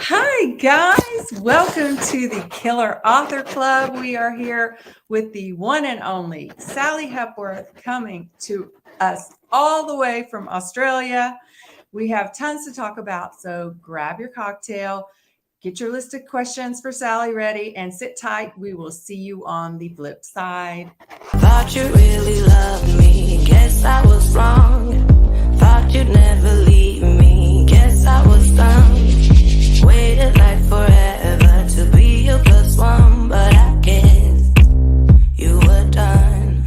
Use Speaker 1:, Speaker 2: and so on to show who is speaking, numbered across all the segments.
Speaker 1: Hi, guys. Welcome to the Killer Author Club. We are here with the one and only Sally Hepworth coming to us all the way from Australia. We have tons to talk about, so grab your cocktail, get your list of questions for Sally ready, and sit tight. We will see you on the flip side.
Speaker 2: Thought you really loved me, guess I was wrong. Thought you'd never leave me, guess I was dumb. Waited like forever to be your plus one, but I guess you were done.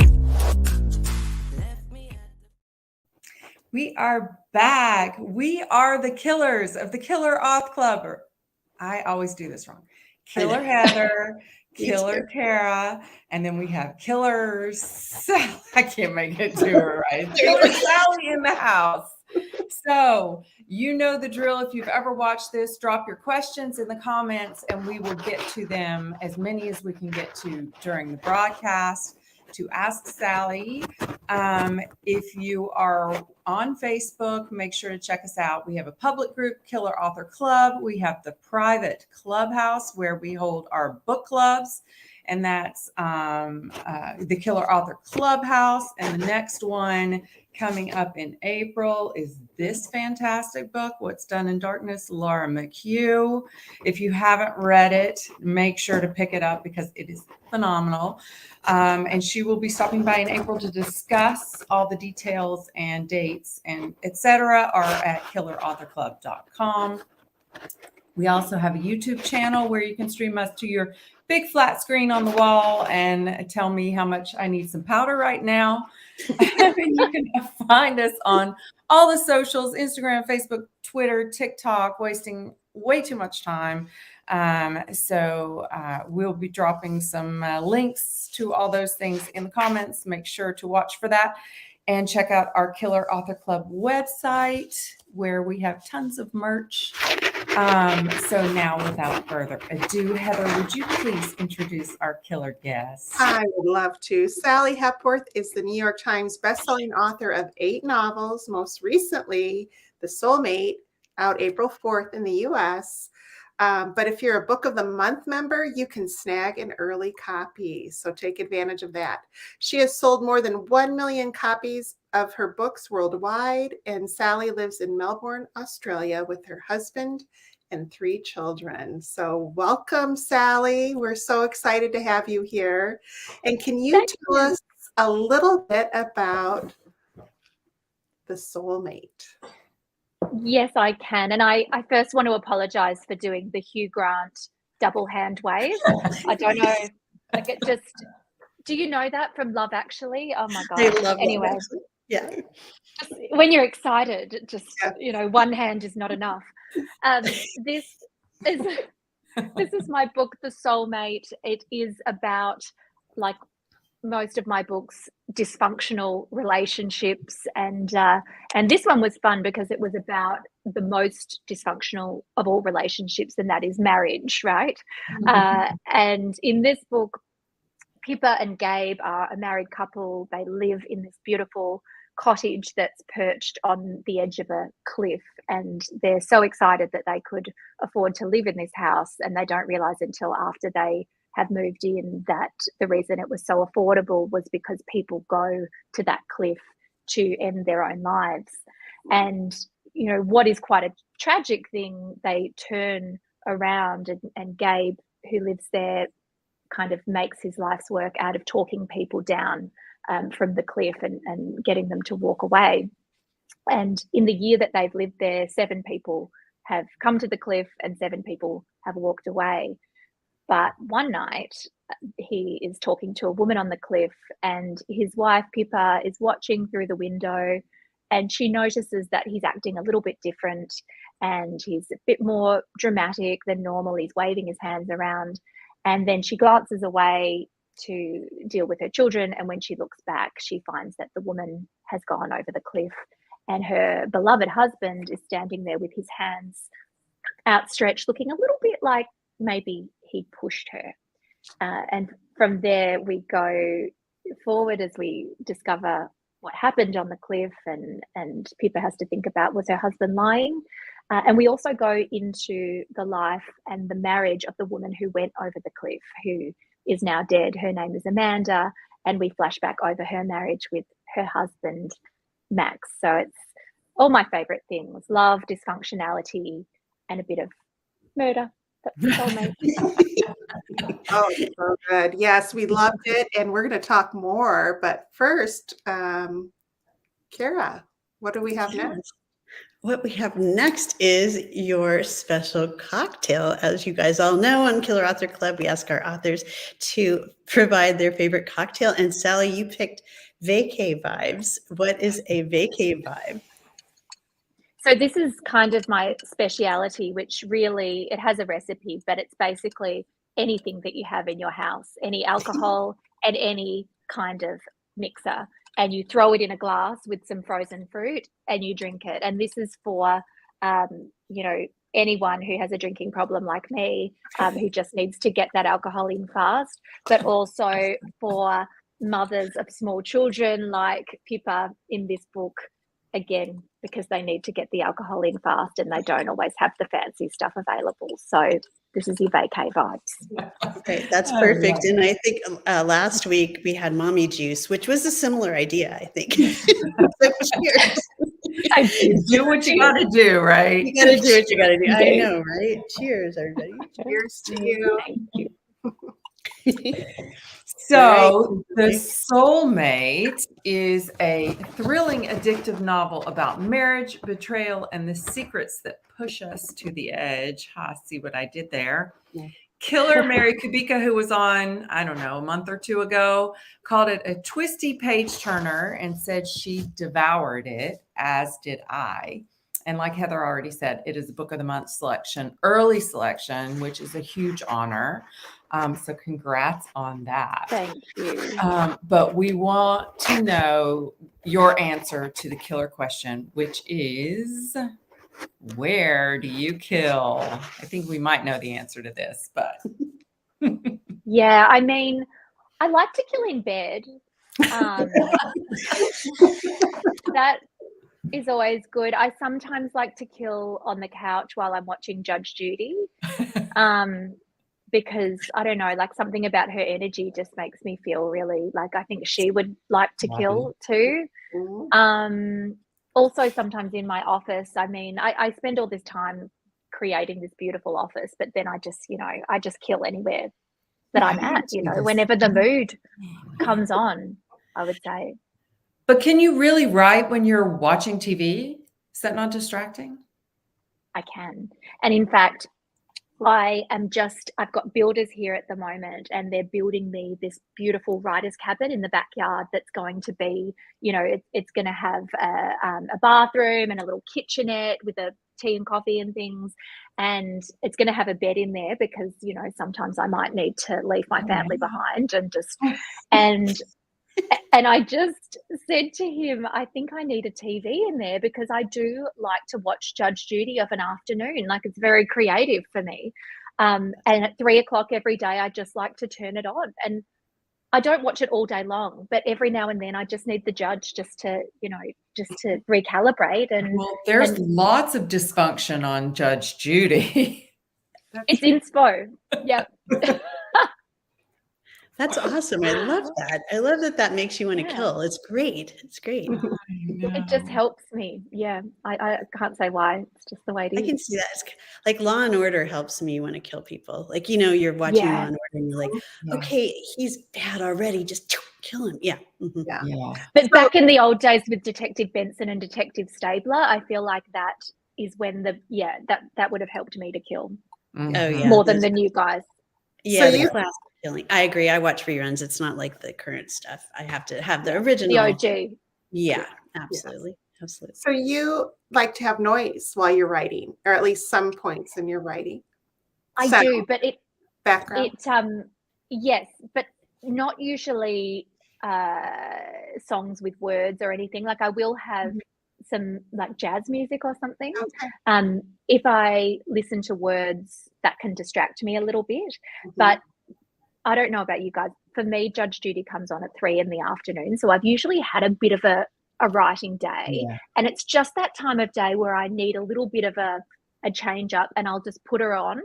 Speaker 1: We are back. We are the killers of the Killer Auth Club. I always do this wrong. Killer Heather, Killer Tara, and then we have Killers. I can't make it to her right. Killer Sally in the house. So you know the drill. If you've ever watched this, drop your questions in the comments and we will get to them, as many as we can get to during the broadcast, to ask Sally. If you are on Facebook, make sure to check us out. We have a public group, Killer Author Club. We have the private clubhouse where we hold our book clubs, and that's the Killer Author Clubhouse. And the next one coming up in April is this fantastic book, What's Done in Darkness, Laura McHugh. If you haven't read it, make sure to pick it up because it is phenomenal. And she will be stopping by in April to discuss all the details and dates and etc. are at killerauthorclub.com. We also have a YouTube channel where you can stream us to your big flat screen on the wall and tell me how much I need some powder right now. And you can find us on all the socials, Instagram, Facebook, Twitter, TikTok, wasting way too much time. So we'll be dropping some links to all those things in the comments. Make sure to watch for that and check out our Killer Author Club website where we have tons of merch. So now, without further ado, Heather, would you please introduce our killer guest?
Speaker 3: I would love to. Sally Hepworth is the New York Times bestselling author of 8 novels, most recently The Soulmate, out April 4th in the US. But if you're a Book of the Month member, you can snag an early copy. So take advantage of that. She has sold more than 1 million copies of her books worldwide. And Sally lives in Melbourne, Australia with her husband and 3 children. So welcome, Sally. We're so excited to have you here. And can you tell us a little bit about The Soulmate?
Speaker 4: Yes, I can. And I first want to apologize for doing the Hugh Grant double hand wave. I don't know. Like it just, do you know that from Love Actually? Oh my God.
Speaker 3: I love
Speaker 4: anyway.
Speaker 3: Love Actually. Yeah.
Speaker 4: When you're excited, just, you know, one hand is not enough. This is my book, The Soulmate. It is about, like most of my books, dysfunctional relationships, and this one was fun because it was about the most dysfunctional of all relationships, and that is marriage, right? And in this book, Pippa and Gabe are a married couple. They live in this beautiful cottage that's perched on the edge of a cliff, and they're so excited that they could afford to live in this house, and they don't realize until after they have moved in that the reason it was so affordable was because people go to that cliff to end their own lives. And, you know, what is quite a tragic thing, they turn around and Gabe, who lives there, kind of makes his life's work out of talking people down from the cliff and getting them to walk away. And in the year that they've lived there, 7 people have come to the cliff and 7 people have walked away. But one night he is talking to a woman on the cliff, and his wife, Pippa, is watching through the window, and she notices that he's acting a little bit different and he's a bit more dramatic than normal. He's waving his hands around, and then she glances away to deal with her children, and when she looks back, she finds that the woman has gone over the cliff, and her beloved husband is standing there with his hands outstretched, looking a little bit like maybe he pushed her. And from there we go forward as we discover what happened on the cliff, and Pippa has to think about, was her husband lying? And we also go into the life and the marriage of the woman who went over the cliff, who is now dead. Her name is Amanda, and we flash back over her marriage with her husband, Max. So it's all my favorite things: love, dysfunctionality, and a bit of murder. That's Soulmate.
Speaker 3: Oh, so good. Yes, we loved it, and we're going to talk more. But first, Kara, what do we have next?
Speaker 5: What we have next is your special cocktail. As you guys all know, on Killer Author Club, we ask our authors to provide their favorite cocktail. And Sally, you picked vacay vibes. What is a vacay vibe?
Speaker 4: So this is kind of my speciality, which really, it has a recipe, but it's basically anything that you have in your house, any alcohol and any kind of mixer, and you throw it in a glass with some frozen fruit and you drink it. And this is for, you know, anyone who has a drinking problem like me, who just needs to get that alcohol in fast, but also for mothers of small children like Pippa in this book, again, because they need to get the alcohol in fast and they don't always have the fancy stuff available. So this is your vacay vibes.
Speaker 5: Right, that's perfect. And I think last week we had mommy juice, which was a similar idea, I think. So cheers.
Speaker 1: Do what you got to do, right?
Speaker 5: You got to do what you got to do. I know, right? Cheers, everybody.
Speaker 3: Cheers to you.
Speaker 4: Thank you.
Speaker 1: So, The Soulmate is a thrilling, addictive novel about marriage, betrayal, and the secrets that push us to the edge. See what I did there.
Speaker 5: Yeah.
Speaker 1: Killer Mary Kubica, who was on, I don't know, a month or two ago, called it a twisty page turner and said she devoured it, as did I. And like Heather already said, it is a Book of the Month selection, early selection, which is a huge honor. So congrats on that.
Speaker 4: Thank you.
Speaker 1: But we want to know your answer to the killer question, which is, where do you kill? I think we might know the answer to this, but.
Speaker 4: Yeah, I mean, I like to kill in bed. That is always good. I sometimes like to kill on the couch while I'm watching Judge Judy. Because I don't know, like something about her energy just makes me feel really like I think she would like to kill too. Also sometimes in my office, I mean, I spend all this time creating this beautiful office, but then I just, you know, I just kill anywhere that I'm at, you know, whenever the mood comes on, I would say.
Speaker 1: But can you really write when you're watching TV? Is that not distracting?
Speaker 4: I can. And in fact, I've got builders here at the moment, and they're building me this beautiful writer's cabin in the backyard that's going to be, you know, it's going to have a bathroom and a little kitchenette with a tea and coffee and things. And it's going to have a bed in there because, you know, sometimes I might need to leave my family behind and just, and I just said to him, I think I need a TV in there because I do like to watch Judge Judy of an afternoon. Like it's very creative for me. And at 3 o'clock every day, I just like to turn it on. And I don't watch it all day long, but every now and then I just need the judge just to, you know, just to recalibrate. And
Speaker 1: well, there's lots of dysfunction on Judge Judy.
Speaker 4: It's inspo. Yep.
Speaker 5: That's awesome. I love that. I love that that makes you want to kill. It's great. It's great.
Speaker 4: It just helps me. Yeah. I can't say why. It's just the way it is.
Speaker 5: I can see that. It's like Law and Order helps me want to kill people. Like, you know, you're watching Law and Order and you're like, okay, he's bad already. Just kill him. Yeah. Mm-hmm.
Speaker 3: Yeah.
Speaker 4: But back in the old days with Detective Benson and Detective Stabler, I feel like that is when that would have helped me to kill.
Speaker 5: Oh, yeah.
Speaker 4: More than the new guys.
Speaker 5: Yeah. So classic killing. I agree. I watch reruns. It's not like the current stuff. I have to have the original.
Speaker 4: The OG.
Speaker 5: Yeah, absolutely. Yes. Absolutely.
Speaker 3: So you like to have noise while you're writing, or at least some points in your writing?
Speaker 4: I do, but
Speaker 3: background.
Speaker 4: Yes, but not usually songs with words or anything. Like I will have some like jazz music or something. Okay. If I listen to words, that can distract me a little bit. But I don't know about you guys. For me, Judge Judy comes on at 3 in the afternoon. So I've usually had a bit of a a writing day.
Speaker 1: Yeah.
Speaker 4: And it's just that time of day where I need a little bit of a change up, and I'll just put her on,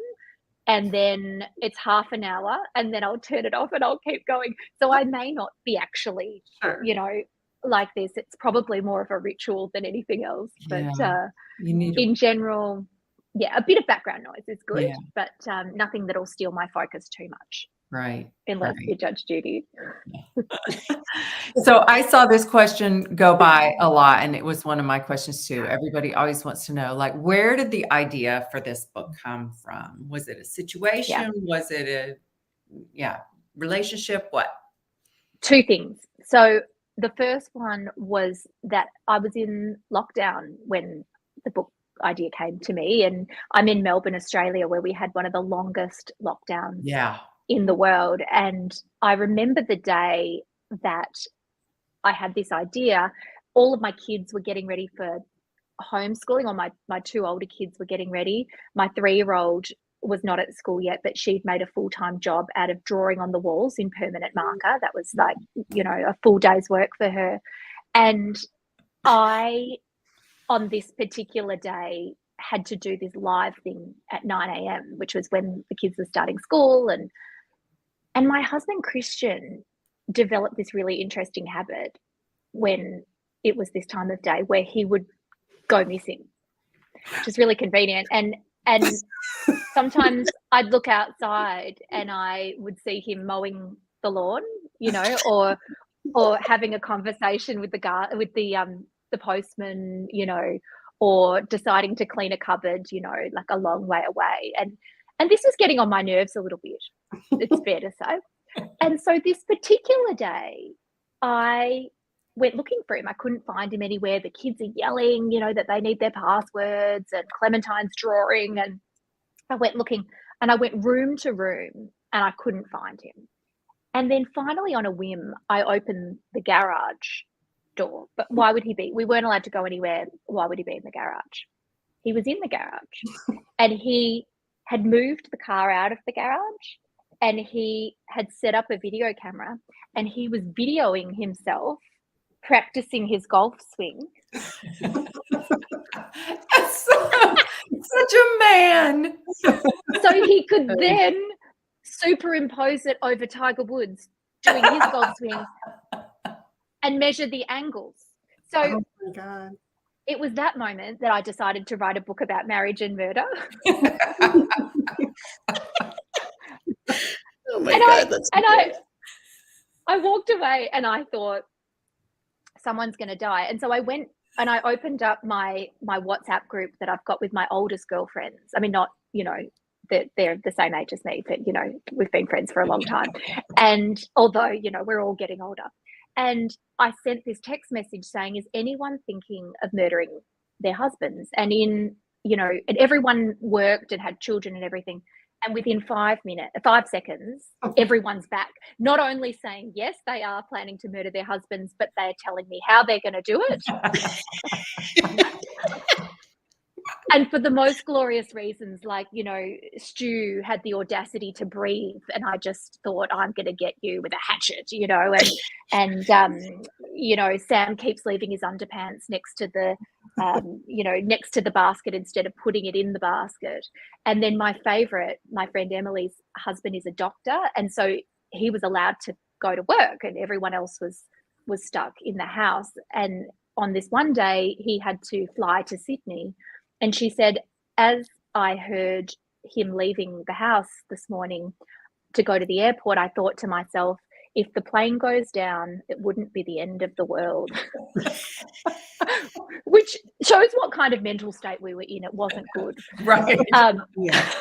Speaker 4: and then it's half an hour, and then I'll turn it off and I'll keep going. So I may not be actually,
Speaker 3: Sure.
Speaker 4: you know, like this. It's probably more of a ritual than anything else. But
Speaker 1: You need
Speaker 4: in general, yeah, a bit of background noise is good,
Speaker 1: Yeah.
Speaker 4: but nothing that'll steal my focus too much,
Speaker 1: right.
Speaker 4: unless
Speaker 1: right.
Speaker 4: you Judge Judy.
Speaker 1: So I saw this question go by a lot, and it was one of my questions too. Everybody always wants to know, like, where did the idea for this book come from? Was it a situation? Was it a relationship? What?
Speaker 4: Two things. So the first one was that I was in lockdown when the book idea came to me, and I'm in Melbourne, Australia, where we had one of the longest lockdowns
Speaker 1: Yeah.
Speaker 4: in the world. And I remember the day that I had this idea. All of my kids were getting ready for homeschooling, or my two older kids were getting ready. My 3-year-old was not at school yet, but she'd made a full-time job out of drawing on the walls in permanent marker. That was like, you know, a full day's work for her. And I, on this particular day, had to do this live thing at 9 a.m., which was when the kids were starting school. And my husband, Christian, developed this really interesting habit when it was this time of day where he would go missing, which is really convenient. And sometimes I'd look outside and I would see him mowing the lawn, you know, or having a conversation with the postman, you know, or deciding to clean a cupboard, you know, like a long way away. And this was getting on my nerves a little bit, it's fair to say. And so this particular day, I went looking for him. I couldn't find him anywhere. The kids are yelling, you know, that they need their passwords, and Clementine's drawing. And I went looking, and I went room to room, and I couldn't find him. And then finally, on a whim, I opened the garage door. But why would he be? We weren't allowed to go anywhere. Why would he be in the garage? He was in the garage, and he had moved the car out of the garage, and he had set up a video camera, and he was videoing himself practicing his golf swing.
Speaker 1: Such a man.
Speaker 4: So he could then superimpose it over Tiger Woods doing his golf swing and measure the angles. So
Speaker 3: Oh my God.
Speaker 4: it was that moment that I decided to write a book about marriage and murder.
Speaker 5: Oh my God, that's
Speaker 4: I walked away and I thought, someone's going to die. And so I went and I opened up my WhatsApp group that I've got with my oldest girlfriends. I mean, not, you know, they're the same age as me, but, you know, we've been friends for a long time. And although, you know, we're all getting older. And I sent this text message saying, is anyone thinking of murdering their husbands? And in, you know, and everyone worked and had children and everything. And within 5 seconds, everyone's back. Not only saying, yes, they are planning to murder their husbands, but they're telling me how they're going to do it. And for the most glorious reasons, like, you know, Stu had the audacity to breathe, and I just thought, I'm going to get you with a hatchet, you know, and you know, Sam keeps leaving his underpants next to the, you know, next to the basket instead of putting it in the basket. And then my favorite, my friend Emily's husband is a doctor, and so he was allowed to go to work, and everyone else was stuck in the house. And on this one day, he had to fly to Sydney. And she said, as I heard him leaving the house this morning to go to the airport, I thought to myself, if the plane goes down, it wouldn't be the end of the world. Which shows what kind of mental state we were in. It wasn't good.
Speaker 1: Right.
Speaker 5: yeah.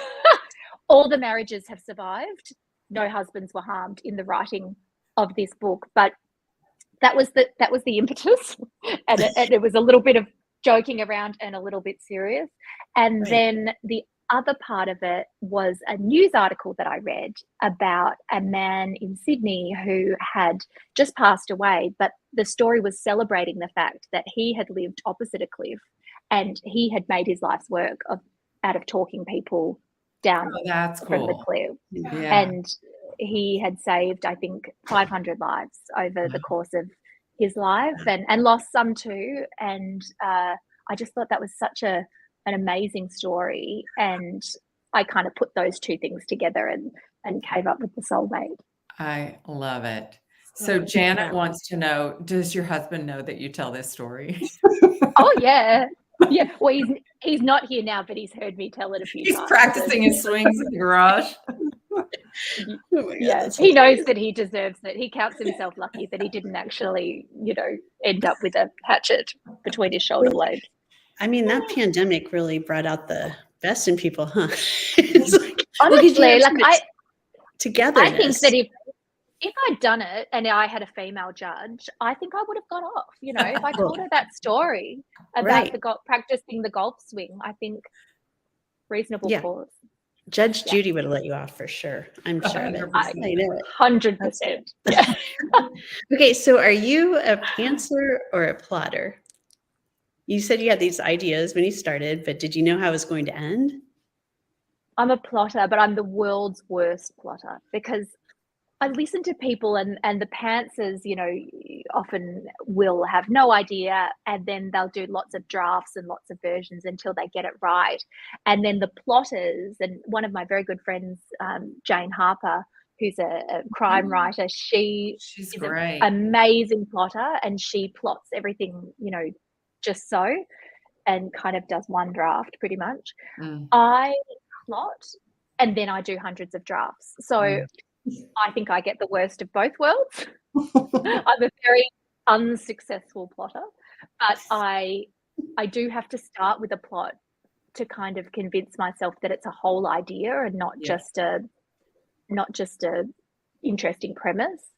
Speaker 4: All the marriages have survived. No husbands were harmed in the writing of this book. But that was the impetus. And it was a little bit of joking around and a little bit serious. And then the other part of it was a news article that I read about a man in Sydney who had just passed away, but the story was celebrating the fact that he had lived opposite a cliff and he had made his life's work out of talking people down
Speaker 1: That's
Speaker 4: from the
Speaker 1: cool.
Speaker 4: cliff.
Speaker 1: Yeah.
Speaker 4: And he had saved, I think, 500 lives over the course of his life, and lost some too. And I just thought that was such an amazing story, and I kind of put those two things together and came up with the soulmate.
Speaker 1: I love it. So Janet wants to know, does your husband know that you tell this story?
Speaker 4: Oh yeah. Yeah. Well, he's not here now, but he's heard me tell it a few
Speaker 1: He's
Speaker 4: times.
Speaker 1: practicing his swings in the garage.
Speaker 5: Oh my God,
Speaker 4: Yes, he knows that he deserves it. He counts himself lucky that he didn't actually, end up with a hatchet between his shoulder blades.
Speaker 5: I mean, that pandemic really brought out the best in people, huh? It's like,
Speaker 4: Honestly,
Speaker 5: togetherness.
Speaker 4: I think that if I'd done it and I had a female judge, I think I would have got off. If I told her that story about
Speaker 5: Right.
Speaker 4: practicing the golf swing, I think reasonable cause.
Speaker 5: Judge Judy would have let you off for sure. I'm sure of it. I know it.
Speaker 4: 100%. Yeah.
Speaker 5: Okay, so are you a pantser or a plotter? You said you had these ideas when you started, but did you know how it was going to end?
Speaker 4: I'm a plotter, but I'm the world's worst plotter because I listen to people and the pantsers, often will have no idea, and then they'll do lots of drafts and lots of versions until they get it right. And then the plotters, and one of my very good friends, Jane Harper, who's a crime writer, she's
Speaker 1: great.
Speaker 4: an amazing plotter, and she plots everything, just so, and kind of does one draft pretty much. I plot and then I do hundreds of drafts. So I think I get the worst of both worlds. I'm a very unsuccessful plotter, but I do have to start with a plot to kind of convince myself that it's a whole idea and not just a interesting premise.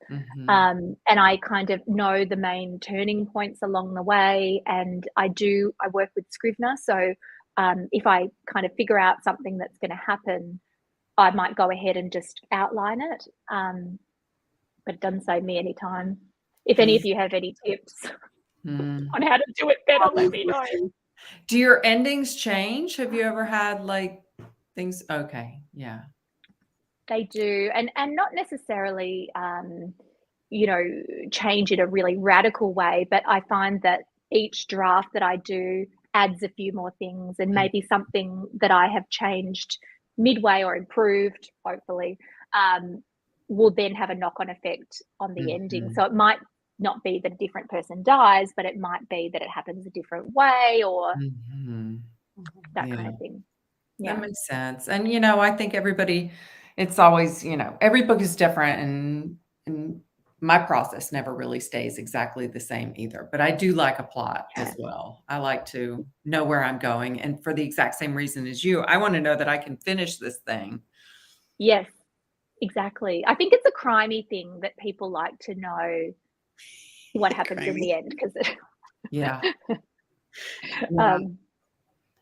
Speaker 4: And I kind of know the main turning points along the way, and I work with Scrivener, so if I kind of figure out something that's going to happen, I might go ahead and just outline it, but it doesn't save me any time. If any of you have any tips on how to do it better, let me know.
Speaker 1: Do your endings change? Have you ever had things? Okay, yeah.
Speaker 4: They do, and not necessarily, change in a really radical way, but I find that each draft that I do adds a few more things, and maybe something that I have changed midway or improved, hopefully, will then have a knock-on effect on the ending. So it might not be that a different person dies, but it might be that it happens a different way, or that kind of thing. Yeah.
Speaker 1: That makes sense. And, I think it's always, every book is different, and my process never really stays exactly the same either. But I do like a plot as well. I like to know where I'm going. And for the exact same reason as you, I want to know that I can finish this thing.
Speaker 4: Yes, exactly. I think it's a crimey thing that people like to know what happens in the end, because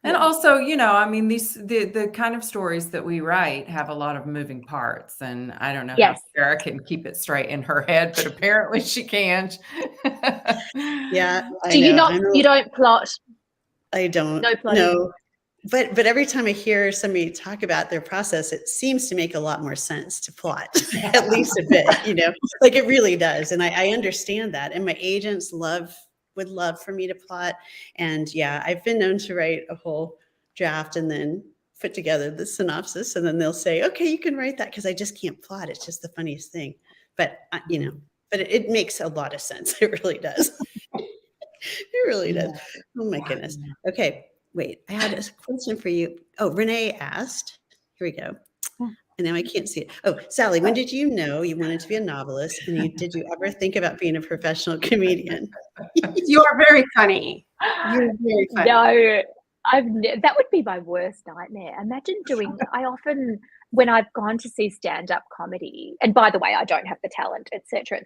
Speaker 1: and also, the kind of stories that we write have a lot of moving parts, and I don't know how Sarah can keep it straight in her head, but apparently she can.
Speaker 4: You don't plot?
Speaker 5: I don't.
Speaker 4: No plotting. No.
Speaker 5: But every time I hear somebody talk about their process, it seems to make a lot more sense to plot, at least a bit, it really does. And I understand that. And my agents would love for me to plot. And I've been known to write a whole draft and then put together the synopsis, and then they'll say, okay, you can write that, because I just can't plot. It's just the funniest thing. But, but it makes a lot of sense. It really does. It really does. Oh my goodness. Okay. Wait, I had a question for you. Oh, Renee asked, here we go. And now I can't see it. Oh, Sally, when did you know you wanted to be a novelist? And did you ever think about being a professional comedian?
Speaker 3: You are very funny. You're very funny.
Speaker 4: No, that would be my worst nightmare. Imagine I often, when I've gone to see stand-up comedy, and by the way, I don't have the talent, etc.,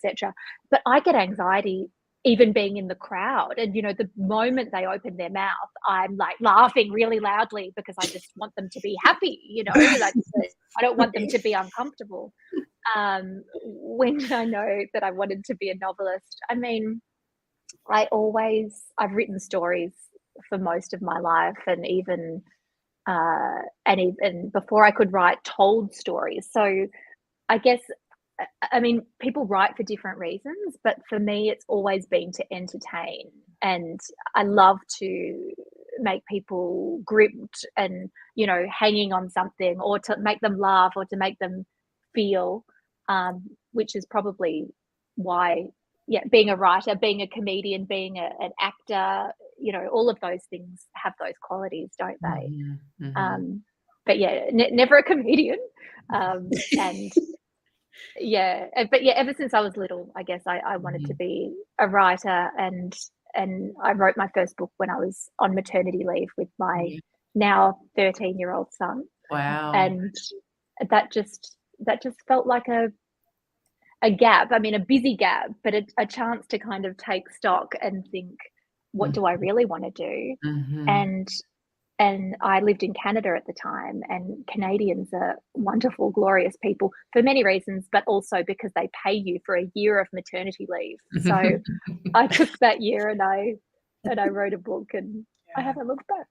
Speaker 4: but I get anxiety even being in the crowd. And, the moment they open their mouth, I'm like laughing really loudly because I just want them to be happy, I don't want them to be uncomfortable. When did I know that I wanted to be a novelist? I mean, I've written stories for most of my life, and even before I could write, told stories. So I guess I mean, people write for different reasons, but for me, it's always been to entertain. And I love to make people gripped and, you know, hanging on something, or to make them laugh, or to make them feel, which is probably why, yeah, being a writer, being a comedian, being an actor, you know, all of those things have those qualities, don't they?
Speaker 1: Mhm, mhm.
Speaker 4: But yeah, never a comedian. And yeah, but yeah, ever since I was little, I guess I wanted to be a writer, and I wrote my first book when I was on maternity leave with my
Speaker 1: Yeah.
Speaker 4: now 13-year-old son,
Speaker 1: Wow.
Speaker 4: and that just felt like a gap. I mean, a busy gap, but a chance to kind of take stock and think, what do I really want to do?
Speaker 1: Mhm.
Speaker 4: And I lived in Canada at the time, and Canadians are wonderful, glorious people for many reasons, but also because they pay you for a year of maternity leave. So I took that year and I wrote a book, and I
Speaker 1: Yeah.
Speaker 4: haven't looked back.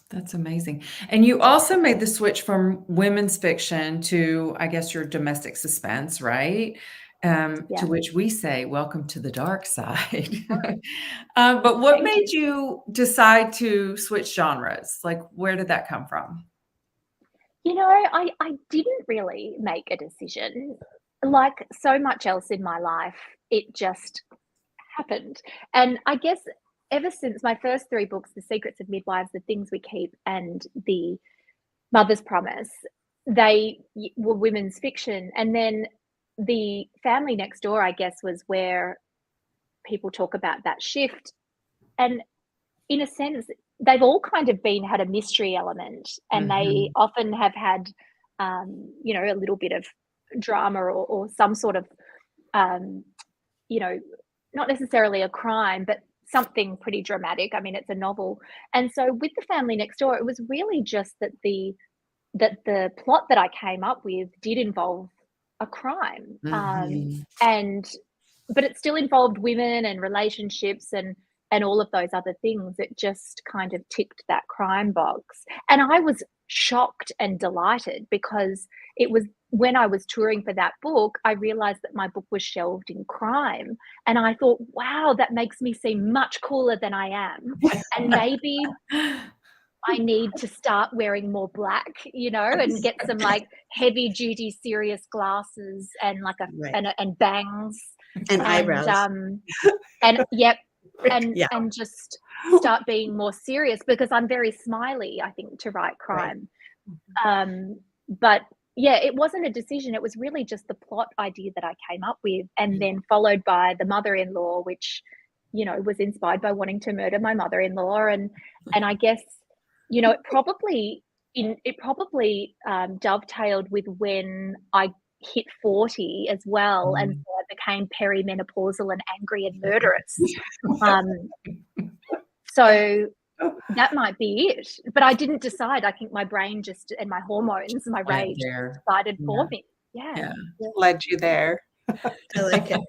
Speaker 1: That's amazing. And you also made the switch from women's fiction to, I guess, your domestic suspense, right?
Speaker 4: Yeah.
Speaker 1: To which we say, welcome to the dark side. But what
Speaker 4: Thank
Speaker 1: made
Speaker 4: you.
Speaker 1: you decide to switch genres? Like, where did that come from?
Speaker 4: You know, I didn't really make a decision. Like so much else in my life, it just happened. And I guess ever since my first three books, The Secrets of Midwives, The Things We Keep, and The Mother's Promise, they were women's fiction. And then The Family Next Door, I guess, was where people talk about that shift. And in a sense, they've all kind of had a mystery element, and they
Speaker 1: Mhm.
Speaker 4: often have had, you know, a little bit of drama, or some sort of, um, you know, not necessarily a crime, but something pretty dramatic. I mean, it's a novel. And so with The Family Next Door, it was really just that the plot that I came up with did involve a crime.
Speaker 1: Mhm.
Speaker 4: And but it still involved women and relationships, and all of those other things. It just kind of ticked that crime box. And I was shocked and delighted, because it was when I was touring for that book, I realized that my book was shelved in crime. And I thought, wow, that makes me seem much cooler than I am. And maybe I need to start wearing more black, you know, and get some like heavy duty serious glasses, and like
Speaker 5: Right.
Speaker 4: and bangs,
Speaker 5: And
Speaker 4: and
Speaker 5: eyebrows.
Speaker 4: yep,
Speaker 5: Yeah.
Speaker 4: and just start being more serious, because I'm very smiley, I think, to write
Speaker 5: Right.
Speaker 4: crime. But yeah, it wasn't a decision. It was really just the plot idea that I came up with, and then followed by The Mother-in-Law, which, you know, was inspired by wanting to murder my mother-in-law. And I guess, you know, it probably dovetailed with when I hit 40 as well, and
Speaker 1: Mm.
Speaker 4: so I became perimenopausal and angry and murderous. Um, so that might be it, but I didn't decide. I think my brain just, and my hormones, my
Speaker 1: Went
Speaker 4: rage
Speaker 1: there.
Speaker 4: decided
Speaker 1: Yeah.
Speaker 4: for me. Yeah.
Speaker 1: Yeah.
Speaker 3: Led you there.
Speaker 5: I like it.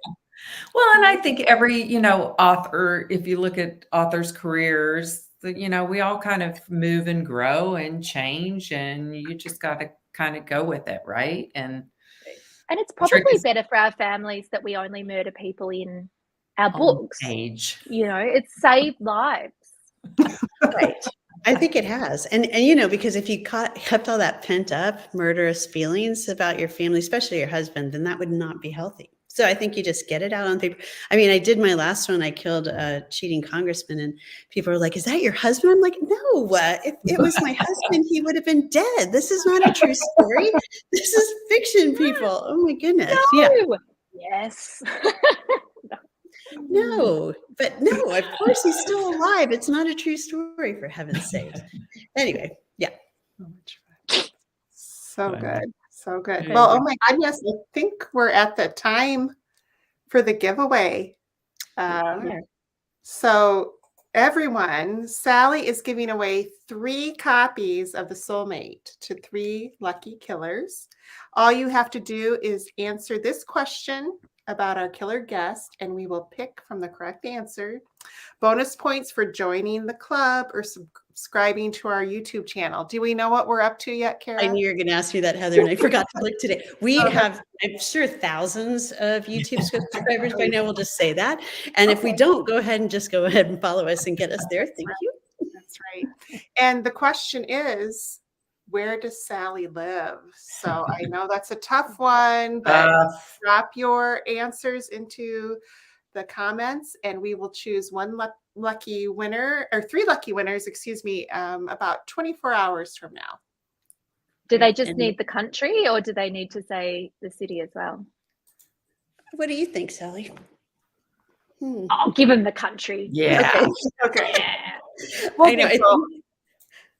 Speaker 1: Well, and I think every, author, if you look at authors' careers, we all kind of move and grow and change, and you just got to kind of go with it, right? And
Speaker 4: And it's
Speaker 1: the trick
Speaker 4: probably
Speaker 1: is
Speaker 4: better for our families that we only murder people in our
Speaker 1: on
Speaker 4: books.
Speaker 1: age.
Speaker 4: You know, it's saved lives.
Speaker 5: Right. I think it has. And because if you kept all that pent up murderous feelings about your family, especially your husband, then that would not be healthy. So I think you just get it out on paper. I mean, I did my last one. I killed a cheating congressman, and people are like, "Is that your husband?" I'm like, "No, if it was my husband, he would have been dead. This is not a true story. This is fiction, people. Oh my goodness." Yeah.
Speaker 4: No. Yes.
Speaker 5: No, but no, of course he's still alive. It's not a true story, for heaven's sakes. Anyway, yeah.
Speaker 3: So much fun. So
Speaker 1: Fun.
Speaker 3: good. So good.
Speaker 1: Yeah.
Speaker 3: Well, oh my goodness, I think we're at the time for the giveaway. So everyone, Sally is giving away 3 copies of The Soulmate to 3 lucky killers. All you have to do is answer this question about our killer guest, and we will pick from the correct answer. Bonus points for joining the club or subscribing to our YouTube channel. Do we know what we're up to yet, Kara?
Speaker 5: I knew you were going to ask me that, Heather, and I forgot to look today. We have, I'm sure, thousands of YouTube subscribers by now. We'll just say that. And if we don't, go ahead and follow us and get us there. Thank you.
Speaker 3: That's right. And the question is, where does Sally live? So I know that's a tough one, but drop your answers into the comments and we will choose one lucky winner, or 3 lucky winners, excuse me, about 24 hours from now.
Speaker 4: Do they just need the country, or do they need to say the city as well?
Speaker 5: What do you think, Sally?
Speaker 4: I'll give them the country.
Speaker 1: Yeah.
Speaker 3: Okay.
Speaker 4: Yeah.
Speaker 5: I know.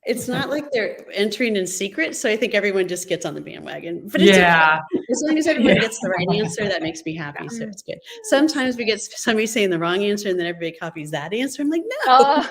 Speaker 5: It's not like they're entering in secret, so I think everyone just gets on the bandwagon. But it's okay. As long as everyone gets the right answer, that makes me happy. So it's good. Sometimes we get somebody saying the wrong answer, and then everybody copies that answer. I'm like, no,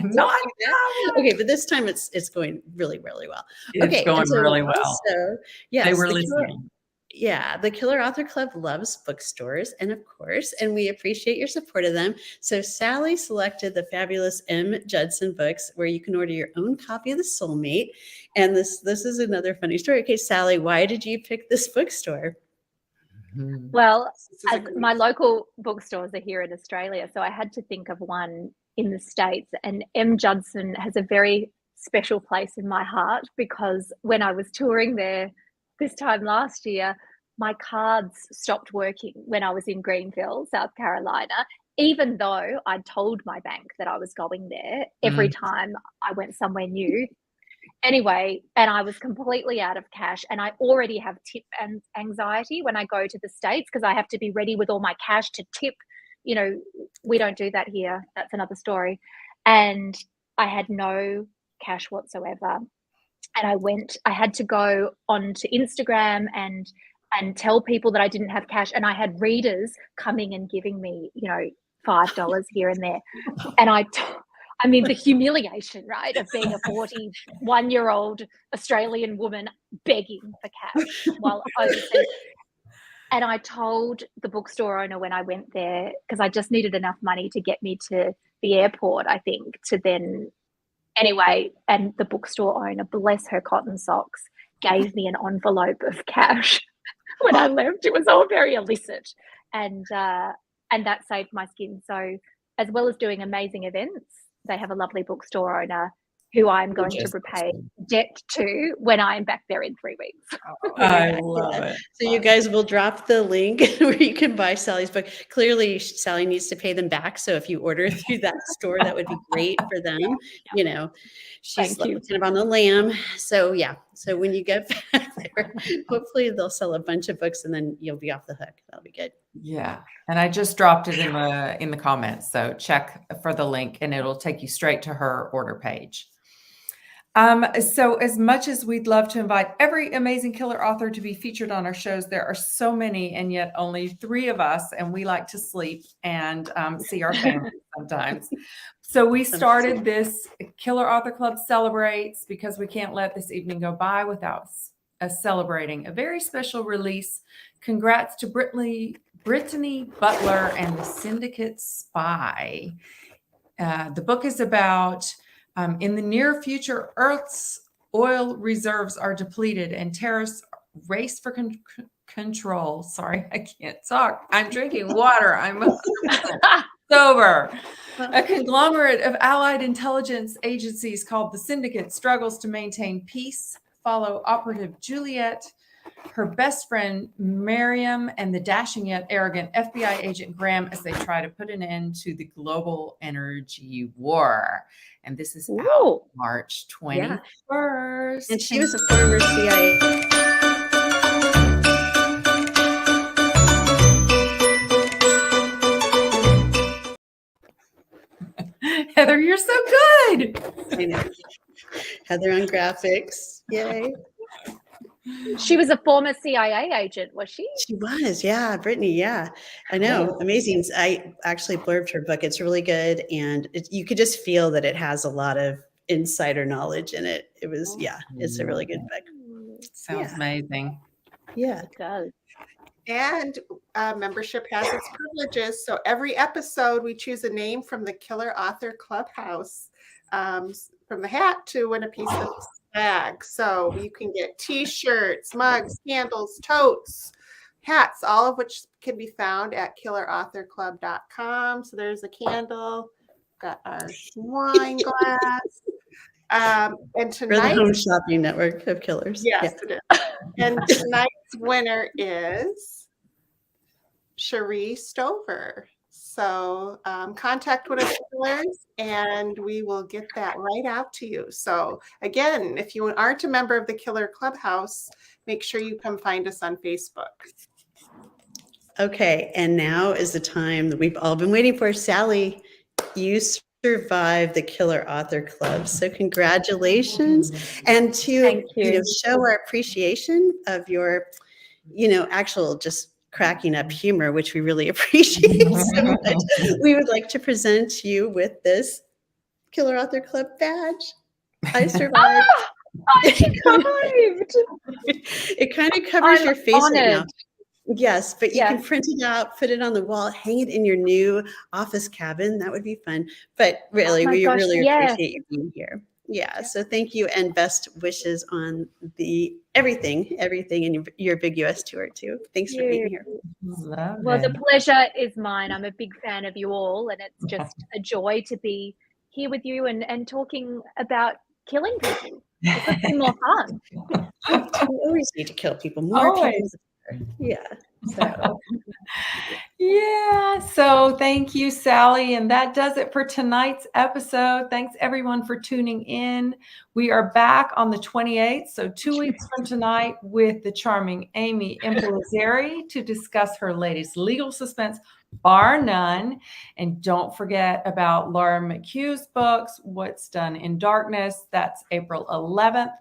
Speaker 5: not that. Okay, but this time it's going really, really well.
Speaker 1: It's going really well.
Speaker 5: So yes,
Speaker 1: they were listening.
Speaker 5: The Killer Author Club loves bookstores, and of course, and we appreciate your support of them. So Sally selected the fabulous M. Judson books, where you can order your own copy of The Soulmate. And this is another funny story. Okay, Sally, why did you pick this bookstore?
Speaker 4: Well, my local bookstores are here in Australia, so I had to think of one in the States. And M. Judson has a very special place in my heart, because when I was touring there this time last year, my cards stopped working when I was in Greenville, South Carolina, even though I'd told my bank that I was going there every time I went somewhere new. Anyway, and I was completely out of cash, and I already have tip anxiety when I go to the States, because I have to be ready with all my cash to tip. You know, we don't do that here. That's another story. And I had no cash whatsoever. And I had to go onto Instagram and tell people that I didn't have cash. And I had readers coming and giving me, $5 here and there. And I mean, the humiliation, right, of being a 41-year-old Australian woman begging for cash while overseas. And I told the bookstore owner when I went there, because I just needed enough money to get me to the airport, I think, to then... Anyway, and the bookstore owner, bless her cotton socks, gave me an envelope of cash when I left. It was all very illicit, and that saved my skin. So, as well as doing amazing events, they have a lovely bookstore owner who I'm going to repay debt to when I'm back there in 3 weeks.
Speaker 1: I love it.
Speaker 5: So you guys will drop the link where you can buy Sally's book. Clearly, Sally needs to pay them back. So if you order through that store, that would be great for them. She's kind of on the lam. So yeah. So when you get back there, hopefully they'll sell a bunch of books and then you'll be off the hook. That'll be good.
Speaker 1: Yeah. And I just dropped it in the comments. So check for the link and it'll take you straight to her order page. So as much as we'd love to invite every amazing killer author to be featured on our shows, there are so many, and yet only 3 of us, and we like to sleep and see our family sometimes. So we started this Killer Author Club Celebrates because we can't let this evening go by without us celebrating a very special release. Congrats to Brittany Butler and the Syndicate Spy. The book is about... in the near future, Earth's oil reserves are depleted and terrorists race for control. Sorry, I can't talk. I'm drinking water. I'm sober. A conglomerate of allied intelligence agencies called the Syndicate struggles to maintain peace. Follow operative Juliet, her best friend Miriam, and the dashing yet arrogant FBI agent Graham as they try to put an end to the global energy war. And this is out March 21st. Yeah.
Speaker 5: And she was a former CIA.
Speaker 1: Heather, you're so good.
Speaker 5: I know. Heather on graphics. Yay.
Speaker 4: She was a former CIA agent, was she?
Speaker 5: She was, yeah. Brittany, yeah. I know. Amazing. I actually blurbed her book. It's really good. And you could just feel that it has a lot of insider knowledge in it. It was, it's a really good book.
Speaker 1: Sounds amazing.
Speaker 5: Yeah.
Speaker 4: It does.
Speaker 3: And membership has its privileges. So every episode, we choose a name from the Killer Author Clubhouse from from the hat to win a piece of bag. So you can get t-shirts, mugs, candles, totes, hats, all of which can be found at killerauthorclub.com. So there's a candle, got our wine glass. And
Speaker 5: For the
Speaker 3: tonight,
Speaker 5: home shopping network of killers.
Speaker 3: yes, it is. And tonight's winner is Cherie Stover. So contact one of the killers and we will get that right out to you. So again, if you aren't a member of the Killer Clubhouse, make sure you come find us on Facebook.
Speaker 5: Okay, and now is the time that we've all been waiting for. Sally, you survived the Killer Author Club, so congratulations. And to
Speaker 4: Thank you.
Speaker 5: show our appreciation of your actual just cracking up humor, which we really appreciate so much, we would like to present you with this Killer Author Club badge. I survived.
Speaker 4: I survived.
Speaker 5: It kind of covers
Speaker 4: I'm
Speaker 5: your face right now.
Speaker 4: honored.
Speaker 5: Yes, but you can
Speaker 4: Yes.
Speaker 5: print it out, put it on the wall, hang it in your new office cabin. That would be fun. But really,
Speaker 4: my
Speaker 5: we
Speaker 4: gosh,
Speaker 5: really
Speaker 4: yes.
Speaker 5: appreciate you being here. Yeah, so thank you and best wishes on the everything in your big US tour too. Thanks for being here.
Speaker 1: Love
Speaker 4: Well, the
Speaker 1: it.
Speaker 4: pleasure is mine. I'm a big fan of you all, and it's just a joy to be here with you and talking about killing people. It could be more fun.
Speaker 5: We always need to kill people. More people.
Speaker 1: Always.
Speaker 5: Yeah. So
Speaker 1: Yeah, so thank you, Sally. And that does it for tonight's episode. Thanks everyone for tuning in. We are back on the 28th, so 2 weeks from tonight, with the charming Amy Impellizzeri to discuss her latest legal suspense, bar none. And don't forget about Laura McHugh's books, What's Done in Darkness. That's April 11th.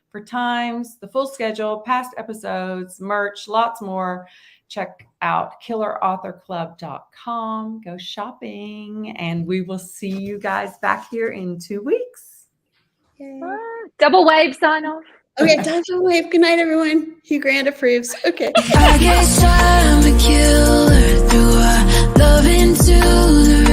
Speaker 1: For times, the full schedule, past episodes, merch, lots more. Check out killerauthorclub.com. Go shopping, and we will see you guys back here in 2 weeks.
Speaker 4: Double wave sign off.
Speaker 5: okay, time to wave. Good night, everyone. Hugh Grant approves. Okay.
Speaker 2: I guess I'm a killer through our love into the